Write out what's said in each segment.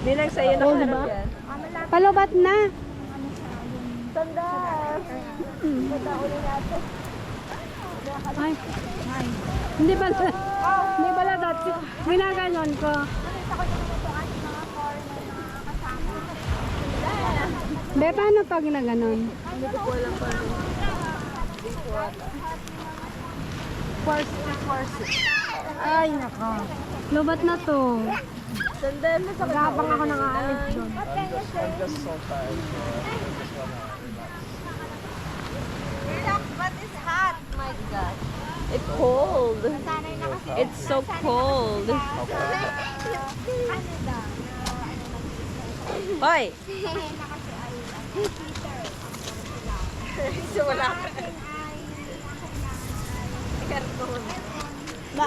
Dinag sa'yo na diba? Palubat na. Sandal! Pagkauli natin. Ay. Hindi pala dati. Ginaganon ko. Be, paano pag ginaganon? Hindi ko po alam pa rin. Force. Ay, nako. Lubat na to. Sandal, masakit na Gabang ako nakaalis doon. I'm just so tired. But it's hot. My God. It's cold. It's so cold. Hoy! So wala ka. Karton. Ba?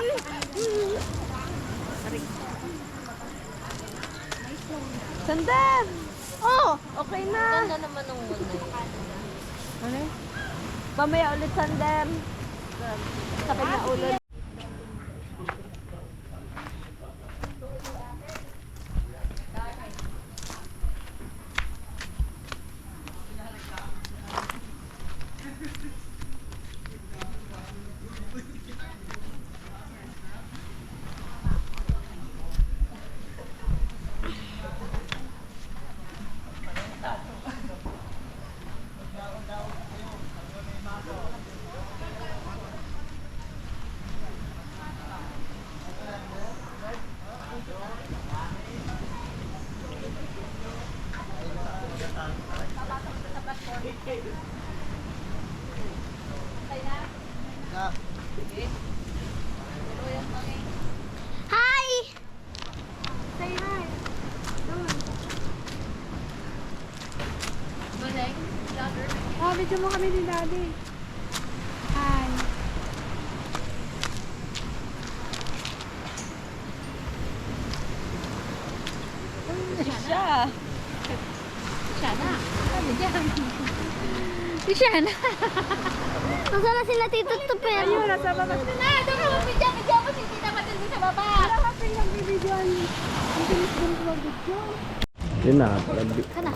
Sandal! Oh! Okay na. Ganda naman ng muna. Ano? Mamaya ulit sandal. Sakit na ulo. Hi! Say hi. Oh, video mo kami ni Daddy. Hi. Siya. Si Shana. Nasaan na sila Tito Tuper? Ayun, nasa baba. Na, doon ka mag-video mo si Tita Matilde sa baba. Wala ka pa yung video. Ang bilis din ko mag-video. Yun na. Kana.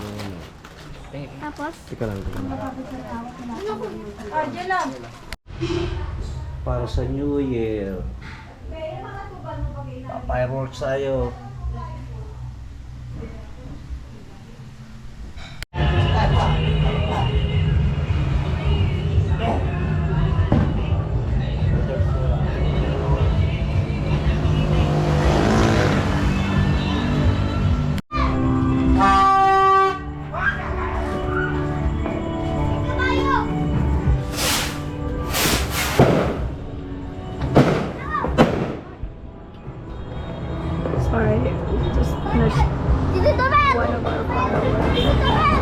Tapos? Tika lang. Oh, dyan lang. Para sa New Year. Fireworks tayo. Sorry, just finished Tito Tuper! one of our fireworks. Tito Tuper!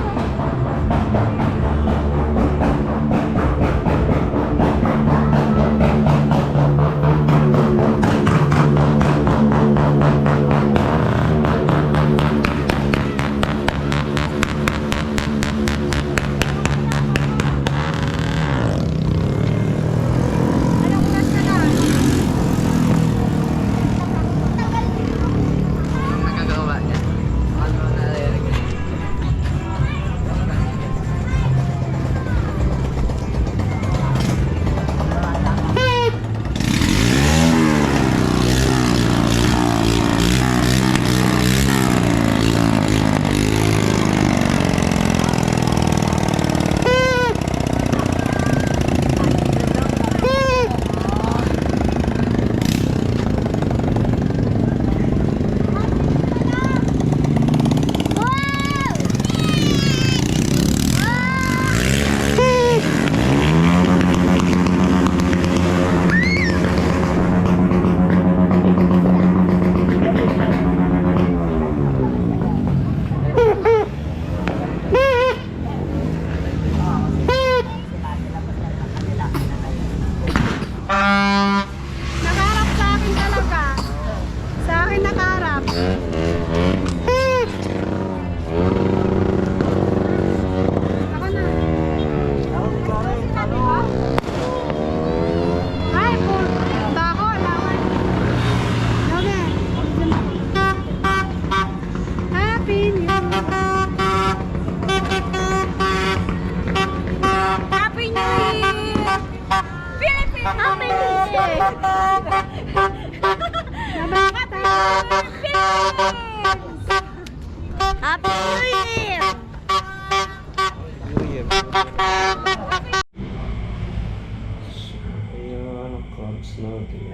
Happy New Year! New Year. Ayan ang cards natin.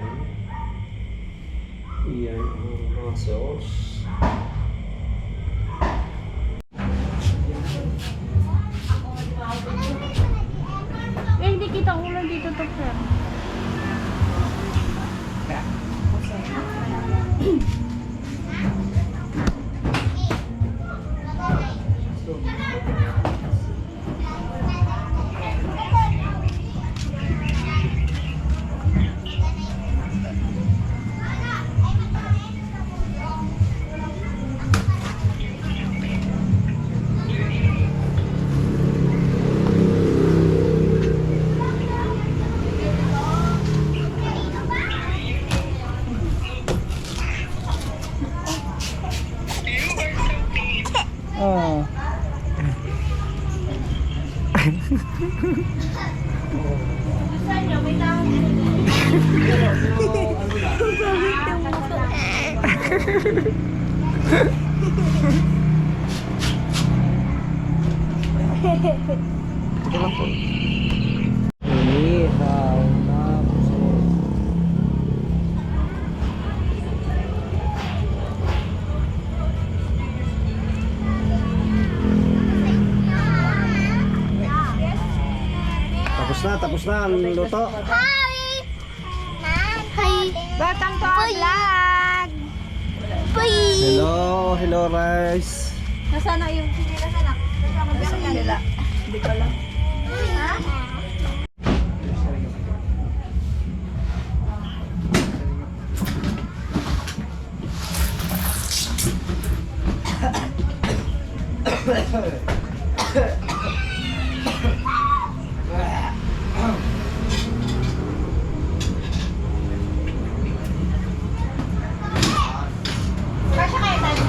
Ayan ang muscles. Eh, hindi kita ulan dito to, sir. Oh. Ito lang po. Inihaw na puso. Tapos na ang luto. Hi! Hi! Welcome to our vlog! Bye! Hello rice. Nasaan na yung sinila sa anak? Nasaan nila? Hindi ko alam.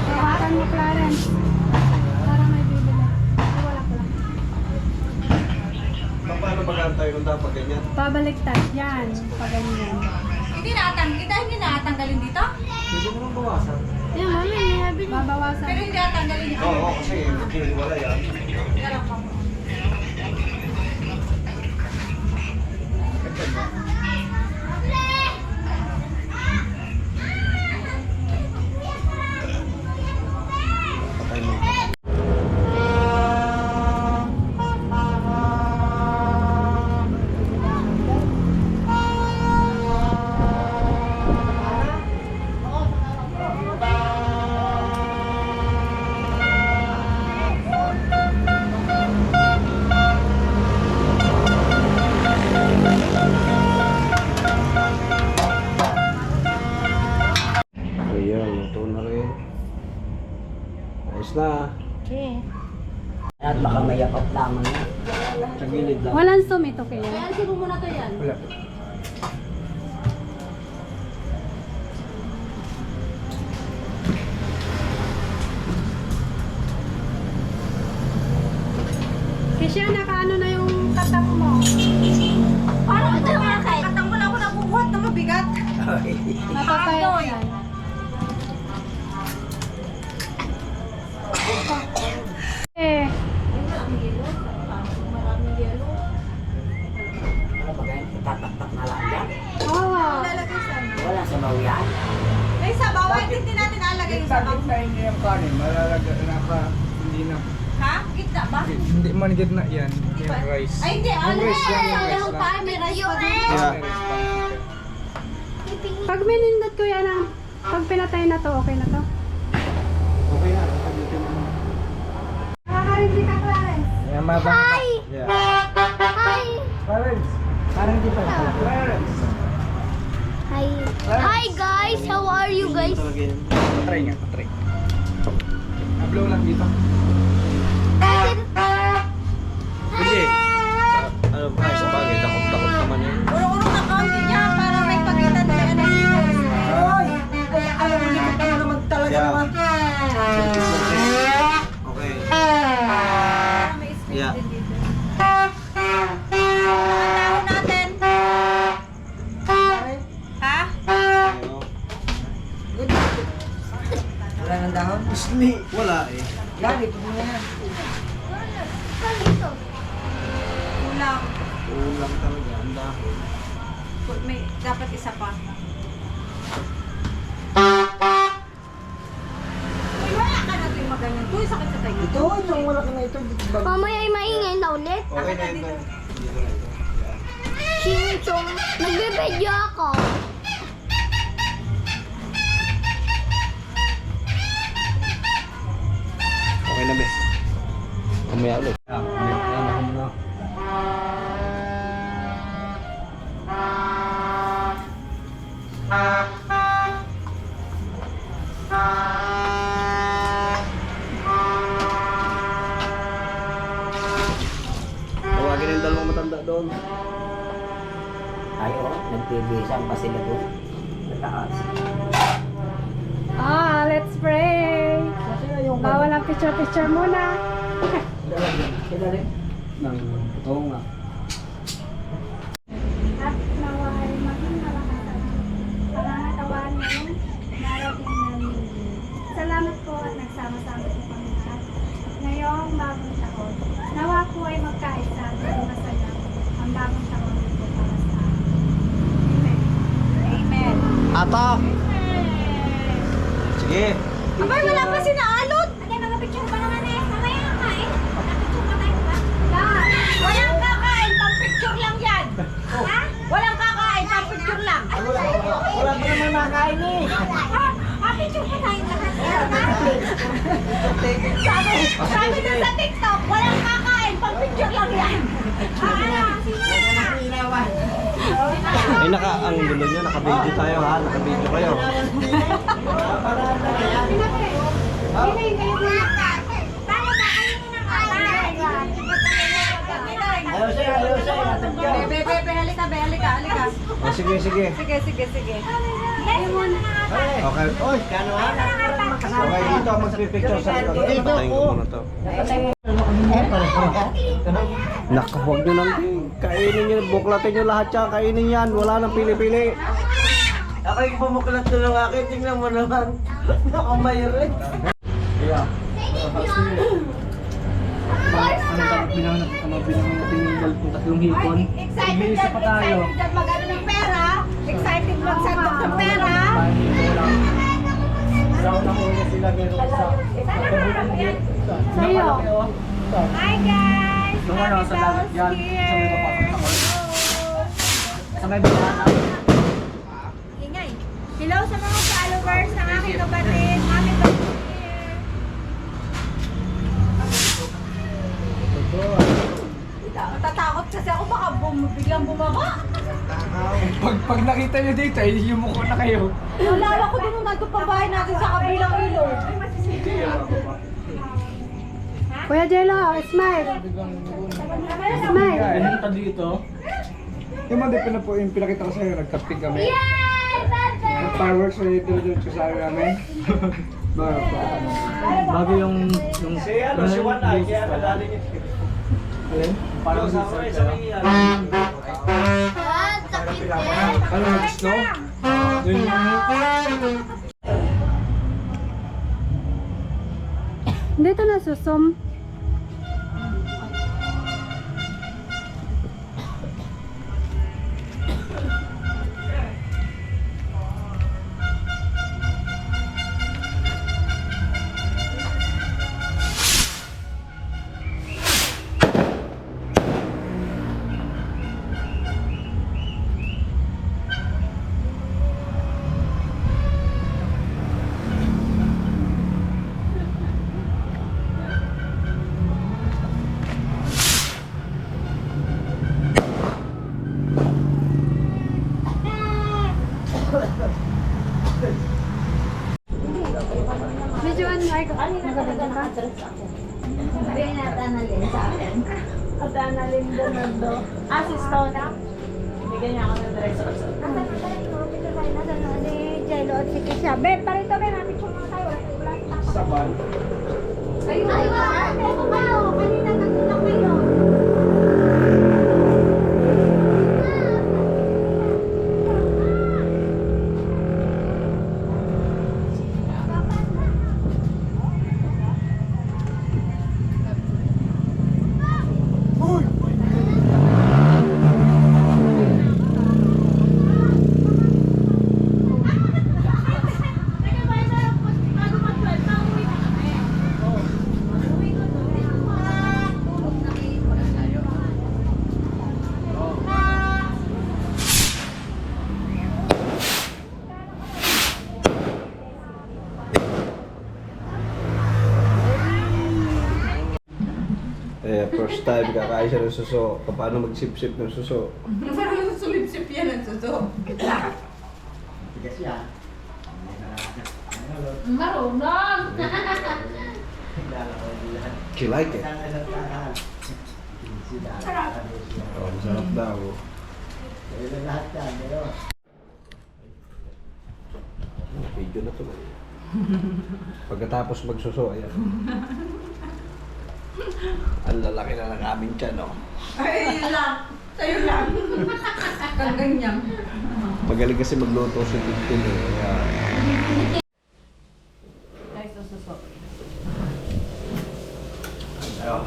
Hawakan mo, Clarence. Para may bibili. Ay, wala pala. Paano mag-antay kung dapat ganyan? Pabaliktad. Yan. Paganyan. Hindi natanggalin dito? Hindi mo nang bawasan. Yung mami, may nabili. Babawasan. Pero hindi natanggalin dito. Oo, kasi hindi wala yan. Alam ko. Patay mo. Ayan, luto na rin. Ayos na. At baka may yakap lamang na. Sa gilid lang. Walang sumito kaya. Alisin mo muna to yan. Wala. Kasi nakaano na yung tatak mo. Paano ito yung katang mo na ako nakukuhat na mabigat? Napapayat yan. Eh, Ano ba ganyan? Itataktak na lang yan. oo. Lalagay sa Wala sa baw yan. May sabaw, ay hindi natin alagay yung sabaw. Hindi yung kanin, malalagay na ka, hindi na. Ha? Gitna ba? Hindi man gitna yan, yung rice. Ay hindi, Yung rice lang, yung rice Yung lang. tayo, may rice pa din. Yeah. May rice lang. Pag minindot ko yan ang pag pinatay na to, okay na to. Okay na. Pagdating mo. Nakakarinti ka, Clarence. Yan, mabang. Hi! Yeah. Hi! Parents, parang dito. Parents. Hi! Hi guys! How are you guys? Talaga yun. Patry nga, patry. Nablow lang dito. Hindi. Ano ba? Sa bagay. Takot-takot naman yun. Urong-urong na kaunti niya para may pagitan na ano dito. Oy! Ay, alam mo, likod ka naman talaga Yeah. naman. Okay. Para may space Yeah. din dito. Tao natin. Ha? Ayun. Wala nang dahon? Isli. Wala eh. Lagi, ito mo yan. Kulang. Ulam talaga. Ang dahon. May, dapat isa pa. Uy, wala ka natin maganyan. Uy, sakit sa tayo. Ito, itong malaki na ito. Mamaya ay maingay na ulit. Okay na ito. Dito na ito. Yan. Ching-chong. Nagbibideo ako. Okay na, bes. Kamaya ulit. Tawagin yung dalawang matanda doon. Ay, oh, nagbibisan pa sila doon. Sa taas. Let's pray. Bawal ang picture-picture muna. Sila rin. Oo nga. At nawa ay maging malakasan. Pangangatawan ngayong narating namin. Salamat po at nagsama-sama po kami lahat. Ngayong bagong taon, nawa po ay magkaisa at masaya ang bagong taon po para sa amin. Amen. Amen. Ata! Sige. Abay, wala pa sinaalot. Ate, mga picture pa naman eh. Mamaya ang kain. Nakapicture pa tayo ba? Walang kakain, pang picture lang yan. Ha? Walang kakain, pang picture lang. Wala pa naman nakain eh. Picture pa tayo lahat. Sabi doon sa TikTok, walang kakain, pang picture lang yan. Ay, ang gulo nyo. Naka-video tayo ha. Naka-video kayo. Ayaw siya, ayaw siya. Atap ka. Bebe, halika, halika. O, sige, sige. Sige. Okay. Oy! Okay, dito ako magpipicture sa likod. Patayin ko muna to. Naku, huwag nyo nang kainin nyo. Buklatin nyo lahat yan. Kainin yan. Wala nang pili-pili. Ako yung pumuklat doon ng akin. Tingnan mo naman. Nakamayor eh. Bilang natin yung tatlong hipon. Excited dyan mag-ano ng pera. Excited magsandok ng pera. Sa unang una sila meron sa Sa'yo. Hi guys! Nung ano, sa dagat yan. Sa may papasok sa court. Sa may banana. Ingay. Hello sa mga followers ng aking kapatid. Mami Batir. Natatakot kasi ako baka biglang bumaba. Pag nakita nyo dito, yumuko na kayo. Nalala ko doon nung nandun pa bahay natin sa kabilang ilog. Kuya Jello, smile. Smile. Pinunta dito. Yung mga dito na po yung pinakita ko sa'yo, nagkapting kami. Nag-fireworks na dito sa amin namin. Bago yung Si ano, si Juan ay, kaya nadali niya. parang sa ano, nag-snow? Dito na susum. Videoan mo ay magabidyo ka. Sabihin natin Annalyn sa akin. At Annalyn Donaldo. Si Stone. Bigyan niya ako ng direction. Nasaan na tayo? Picture tayo. Nasaan na si Jello at si Kisha. Ben, parito Ben. Picture mo tayo. Wala si Tapa. Saban. Ayun, ako kayo. Kanina nandun lang kayo. First time kakain siya ng suso. Paano magsip-sip ng suso? Parang sumipsip yan ang suso. Tigas yan. Marunong! She like it. Oh, masarap daw. Video na to. Pagkatapos magsuso, ayan. Ang lalaki na ng aming tiyan, no? Ay, yun lang. Sa'yo lang. Kang ganyan. Magaling kasi magluto si Tintin, eh. Kaya, Ay, sususo. ayun.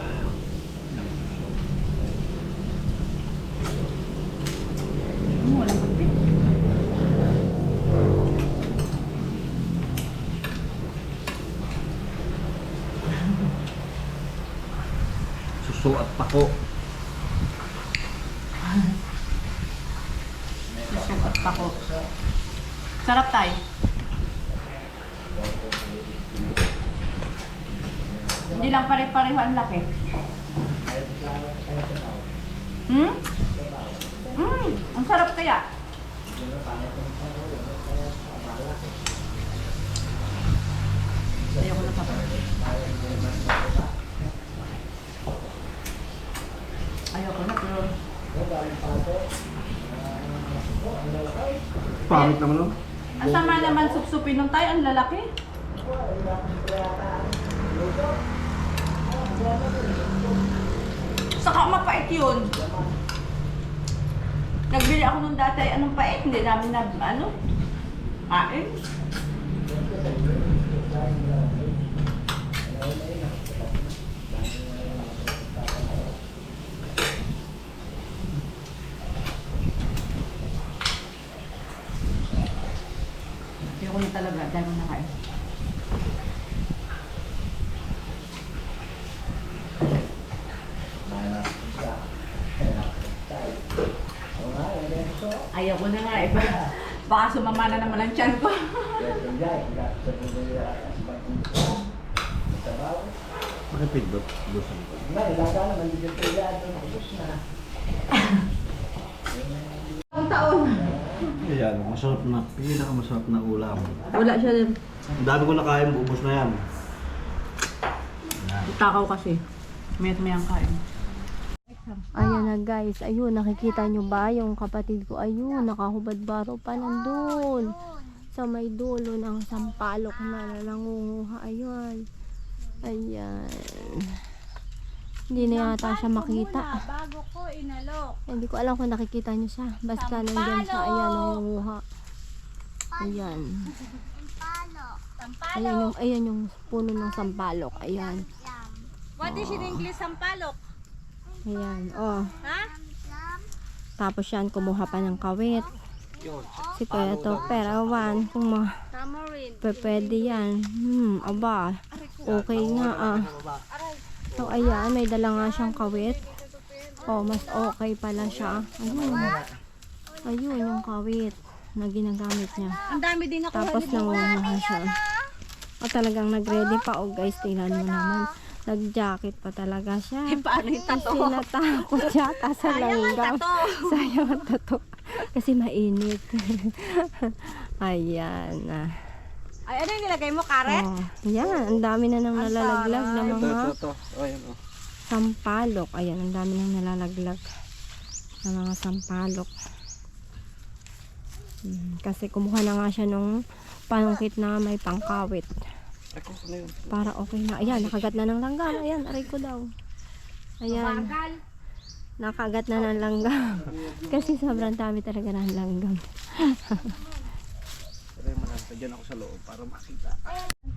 Walang pagpit. Suso at pako. Suso at pako. Sarap tayo. Hindi lang pare-pareho ang laki. Ang sarap kaya. Ayoko na pa. Ayoko na pero Pangit naman, no? ang sama naman supsupin nung tayo, ang lalaki. Saka mapait yun. Nagbili ako nung dati, anong pait, hindi namin na, kain. Ayoko na talaga, dahil ko nakain. Ayaw ko na nga eh. Baka sumama na naman ang tiyan ko. Bakit pindot? Lusan ko. Ang taon. Ayan, masarap na, pinakamasarap na ulam. Wala siya din. Ang dami ko nakain, ubos na yan. Takaw kasi. Mayat mayang kain. Ayan na guys, ayun, nakikita nyo ba yung kapatid ko? Ayun, nakahubad baro pa nandun. Sa may dulo ng sampalok na nangunguha. Ayun. Ayan. Hindi na yata siya makita. Bago ko inalok. Hindi ko alam kung nakikita nyo siya. Basta nandyan siya. Ayan, nangunguha. Ayan. Ayan yung puno ng sampalok. Ayan. What is in English sampalok? Ayan. Oh. Ha? Tapos yan, kumuha pa ng kawit. Si Kuya Topper, awan. Kung Tamarind. pwede yan. Aba. Okay nga ah. So ayan, may dala nga siyang kawit. Oh, mas okay pala siya. Ayun. Ayun yung kawit na ginagamit niya. Ang dami din ako. Tapos nangunguha siya. O talagang nag-ready pa. O guys, tingnan mo naman. Nag-jacket pa talaga siya. Paano yung tato? Kasi natakot yata sa langgam. Sayang ang tato. Kasi mainit. Ayan. Ay, ano yung nilagay mo? Karet? Oh, yan, ang dami na nang nalalaglag na mga Ito. Oh, ayan, oh. sampalok. Ayan, ang dami nang nalalaglag na mga sampalok. Kasi kumuha na nga siya nung panungkit na may pangkawit. Para okay na. Ayan, nakagat na ng langgam. Ayan, aray ko daw. Ayan. Nakagat na ng langgam. Kasi sobrang dami talaga ng langgam. Diyan ako sa loob para makita.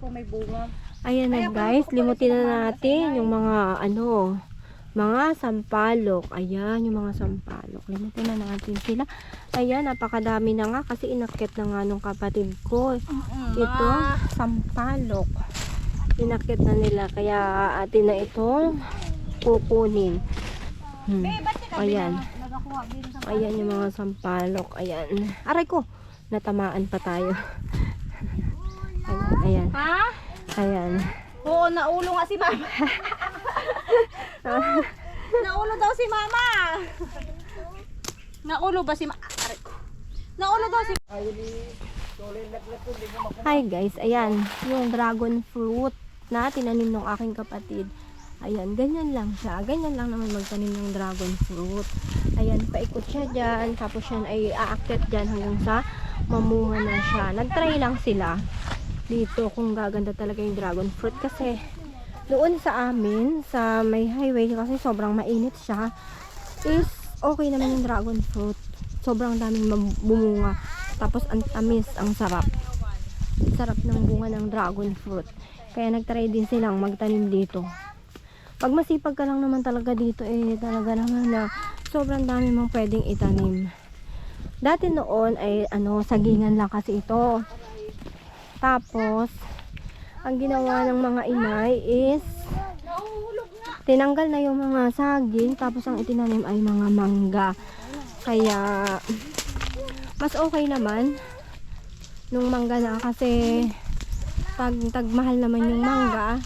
Kung may bunga. Ayan na guys, limutin na natin yung mga mga sampalok. Ayan, yung mga sampalok. Limutin na natin sila. Ayan, napakadami na nga kasi inakit na nga nung kapatid ko. Ito, sampalok. Inakit na nila. Kaya atin na ito kukunin. Ayan. Ayan yung mga sampalok. Ayan. Aray ko! Natamaan pa tayo. Ayan. Ayan. Ha? Ayan. Oo, naulo nga si mama. Naulo daw si mama. Naulo ba si mama? Naulo daw si Hi guys, ayan, yung dragon fruit na tinanim ng aking kapatid. Ayan, ganyan lang siya. Ganyan lang naman magtanim ng dragon fruit. Ayan, paikot siya dyan. Tapos yan ay aakyat dyan hanggang sa mamunga na siya. Nag-try lang sila dito kung gaganda talaga yung dragon fruit. Kasi doon sa amin, sa may highway, kasi sobrang mainit siya, is okay naman yung dragon fruit. Sobrang daming bumunga. Tapos ang tamis, ang sarap. Sarap ng bunga ng dragon fruit. Kaya nag-try din silang magtanim dito. Pag masipag ka lang naman talaga dito, talaga naman na sobrang dami mong pwedeng itanim. Dati noon ay sagingan lang kasi ito. Tapos ang ginawa ng mga inay is tinanggal na yung mga saging, tapos ang itinanim ay mga mangga. Kaya mas okay naman nung mangga na, kasi pag mahal naman yung mangga,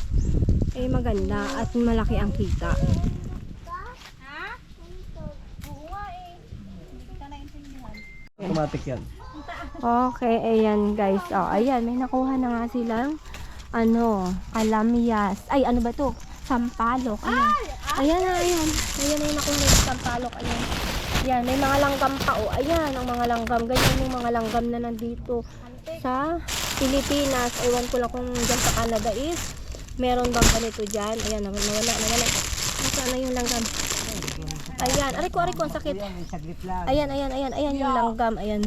maganda at malaki ang kita. Automatic yan. Okay, ayan guys. Ayan, may nakuha na nga silang kalamyas. Ay, ano ba to? Sampalok. Ayan. Ayan na yung nakuha na yung sampalok. Ayan. Yan, may mga langgam pa. Ayan, ang mga langgam. Ganyan yung mga langgam na nandito sa Pilipinas. Ewan ko lang kung dyan sa Canada is meron bang ganito dyan. Ayan, nawala. Nasaan na yung langgam? Ayan, aray ko, ang sakit. Ayan yung langgam. Ayan,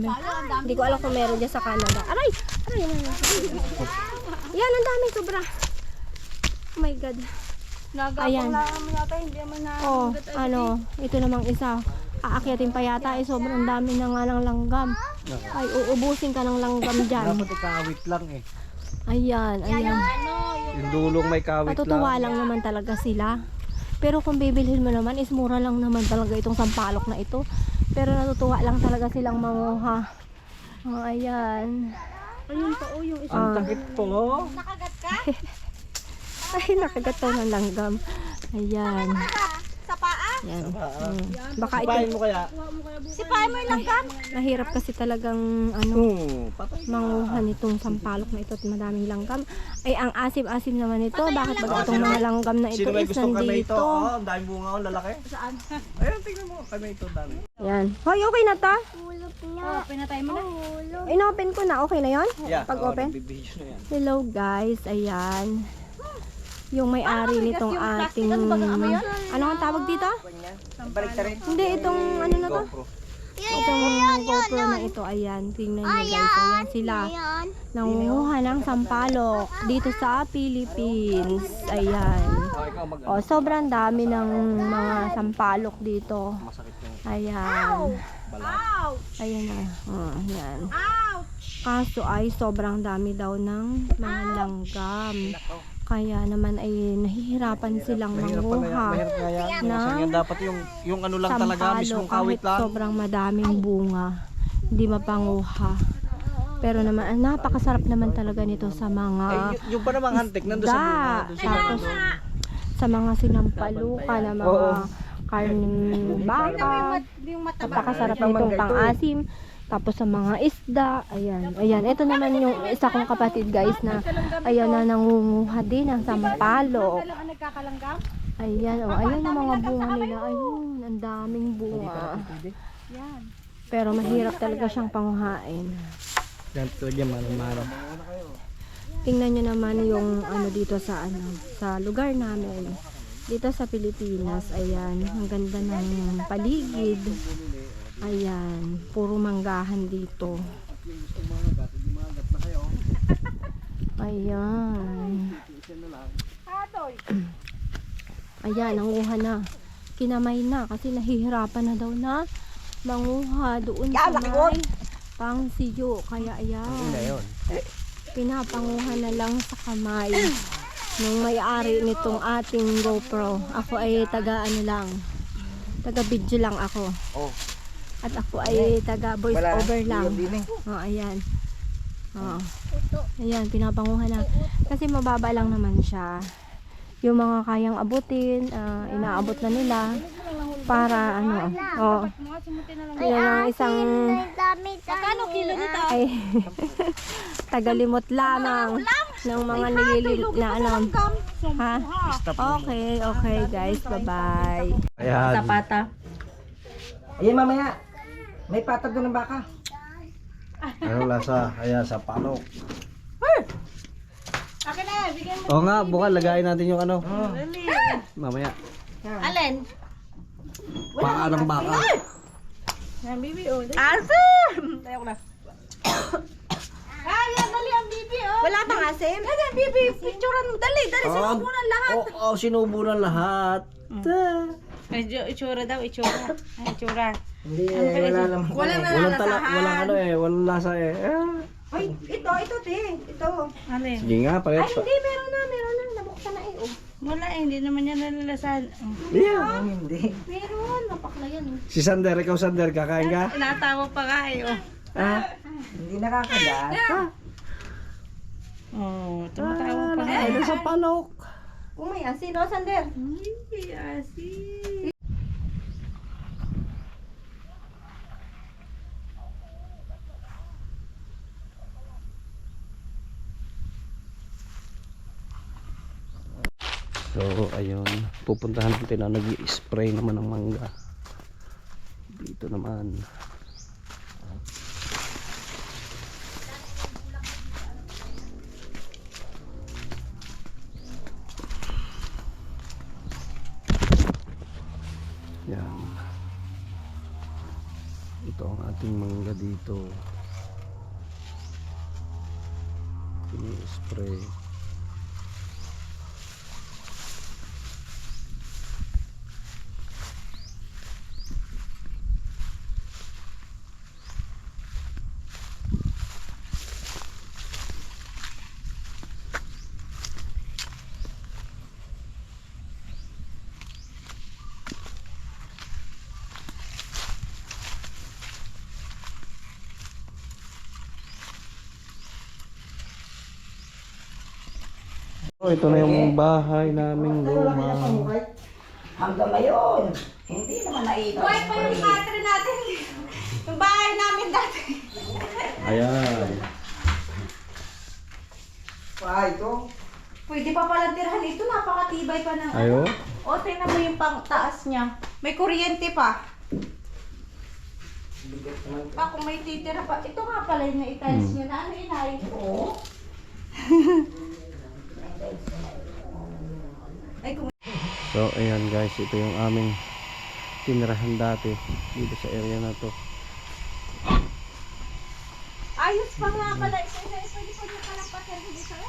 hindi ko alam kung meron dyan sa Canada. Aray. Ayan, ang dami, sobra. Oh my God. Ayan. Ito namang isa. Aakyatin pa yata, sobrang dami na nga ng langgam. Ay, uubusin ka ng langgam dyan. Dapat ikawit lang Ayan. Yung dulong may kawit Matutuwa lang. lang naman talaga sila. Pero kung bibilhin mo naman, is mura lang naman talaga itong sampalok na ito. Pero natutuwa lang talaga silang manguha. Ayan. Ayun pa, yung isa. Ang takit po. Nakagat ka? Ay, nakagat daw ng langgam. Ayan. Sa paa? Ayan. Baka ito, Sipahin mo kaya? Sipahin mo yung langgam? mahirap kasi talagang Patay. manguha nitong sampalok na ito at madaming langgam. Ay, ang asim-asim naman ito. Bakit ba itong mga langgam na ito Sino may is gustong kami ito? nandito? Ang dami bunga lalaki. Saan? Ayun, tingnan mo. Kami ito, dami. Ayan. Hoy, okay na to? Pinatay mo na. Inopen ko na. Okay na yon? Yeah. Pag-open? Nagbibihis na yan. Hello guys, ayan. Yung may-ari nitong ating... Ano ang tawag dito? Balik na rin. Hindi, itong ano na to? GoPro. Itong GoPro na ito, ayan. Tingnan nyo guys, ayan sila. Nangunguha ng sampalok dito sa Philippines. Ayan. Ikaw mag Sobrang dami ng mga sampalok dito. masakit yung Ayan. balat. Ayan na. Ayan. Kaso ay sobrang dami daw ng mga langgam. Kaya naman ay nahihirapan silang manguha Mahirap nga yan. ng Minsan yan dapat yung ano lang talaga, sampalok mismong kahit kawit lang. sobrang madaming bunga. Hindi mapanguha. Pero naman, napakasarap naman talaga nito sa mga Yung pa namang hantik, nandun sa bunga. Doon sila tapos nandun. sa mga sinampaluka na mga karning baka. Napakasarap nitong pang-asim. Tapos sa mga isda, ayan. Ito naman yung isa kong kapatid guys na ayan na nangunguha din ng sampalok. Ayan, ayan yung mga bunga nila. Ayun, ang daming bunga. Pero mahirap talaga siyang panguhain. Yan, tulad yan, marang. Tingnan nyo naman yung dito sa sa lugar namin. Dito sa Pilipinas, ayan, ang ganda ng paligid. Ayan, puro manggahan dito. Ayan. Ayan, nanguha na. Kinamay na kasi nahihirapan na daw na manguha doon sa may pangsiyo. Kaya ayan, pinapanguha na lang sa kamay ng may-ari nitong ating GoPro. Ako ay taga video lang ako. At ako ay taga voice over lang. Ayan. Ayan, pinapanguha na. Kasi mababa lang naman siya. yung mga kayang abutin, inaabot na nila para ano, oh. Yan ang isang Magkano kilo nito? ay tagalimot lamang ng mga nililimot na ano. Ha? Okay, okay guys, bye-bye. Ayan. Pata. Ayan mamaya. May patag doon ng baka. Ano lasa? Ayan, sa palok. Akin na, bigyan mo. Oo nga, bukas lagayin natin yung ano. Mamaya. Alin? Paa ng baka. Yan, bibi, oh. Asim! Tayo ko na. Kaya, dali ang bibi, oh. Wala bang asim? Dali ang bibi, picturean mo. Dali, sinubo na lahat. Oo, sinubo na lahat. Itsura daw, itsura. Ay, itsura. Hindi, wala naman. Walang Walang ano eh, walang lasa eh. Ay, ito, te. Ito. Alin? Sige nga, palit. Hindi, meron na. Nabuksan na eh. Oh. Wala, hindi naman yan nalalasan. Yeah. Hindi. Meron, napakla yan. Si Sander, ikaw Sander, kakain ka? Natawa pa nga eh, oh. Hindi nakakagat. Oh, tumatawa pa nga. Ay, sa palok. Kung may asin, no, Sander? Ay, asin. So, ayun. Pupuntahan natin na nag-i-spray naman ng mangga. Dito naman. Yan. Ito ang ating mangga dito. Ini-spray. Oh, ito na yung bahay naming luma. Hanggang ngayon, hindi naman naikot. Buhay pa yung battery natin. Yung bahay namin dati. Ayan. Ito. Pwede pa pala tirahan ito. Napakatibay pa ng Ayo. O, tingnan mo yung pang taas niya. May kuryente pa. Kung may titira pa. Ito nga pala yung na-tiles niya na ano inay. Oo. So, ayan guys, ito yung aming tinirahan dati dito sa area na to. Ayos pa nga pala. Pwede po niyo palang pater dito sir?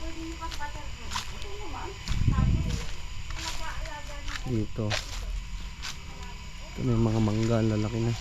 Pwede niyo pang pater. Ito naman. Dito. Ito na yung mga mangga, lalaki na.